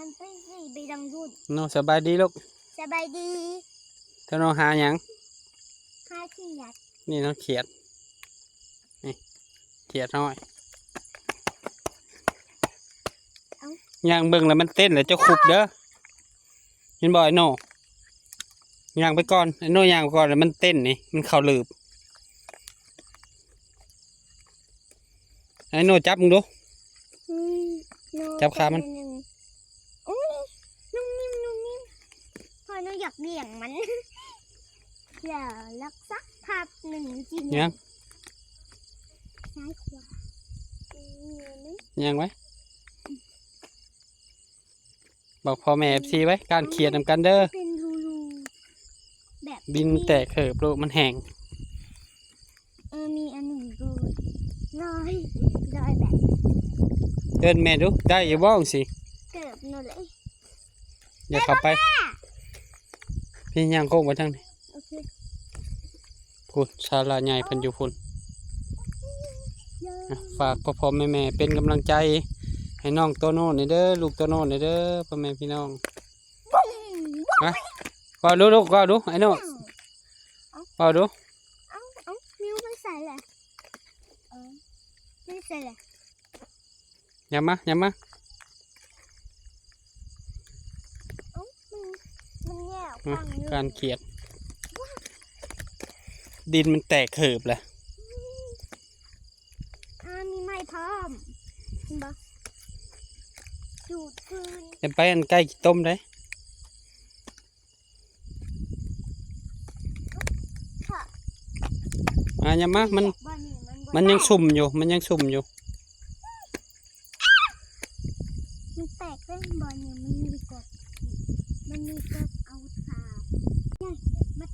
มันไปสิไปดังรุ่นน้องสบายดีลูกสบายดีถ้าน้องหาหยังหาขี้ยัดนี่น้องเขียดนี่เขียดน้อยย่างเบิ่งแล้วมันเต้นแล้วเจ้าขุบเด้อเห็นบ่ไอ้โน่ย่างไปก่อนไอ้โน่ย่างไปก่อนแล้วมันเต้นนี่มันเข่าหลืบไอ้โน่จับมึงดูจับขามันอุ้ยนุ่มนิ่มนุ่มนิ่มพอหนูอยากเลี้ยงมันอย่าลักซักภาพหนึ่งจริงยังซ้ายขวายังไว้บอกพ่อแม่ซีไว้การเขียดนำกันเด้อเป็นรูแบบ บินแตกเขิบโลมันแห้งมีอันหนึ่งรูลอยแบบ เดินแม่ดูได้อย่าบ้องสิเกิดหนูเลยอย่าขับไปพี่ย่างโค้งไปทางนี้พุ่นศาลาใหญ่เพิ่นอยู่พุ่นฝากพ่อแม่เป็นกำลังใจให้น้องโตโน่นี่เด้อลูกโตโน่นี่เด้อพ่อแม่พี่น้องมาก็ดูก็ดูไอ้โน่ก็ดูนิ้วไม่ใส่เลยไม่ใส่เลยอย่ามามันแย่การเขียดดินมันแตกเขิบเลยมีไม้พร้อมบ่จูดคืนเต็มไปอันใกล้ต้มได้อย่ามามันยังสุ่มอยู่มันยังสุ่มอยู่มันแตกเล่นบอลเนี่ยมันมีกบ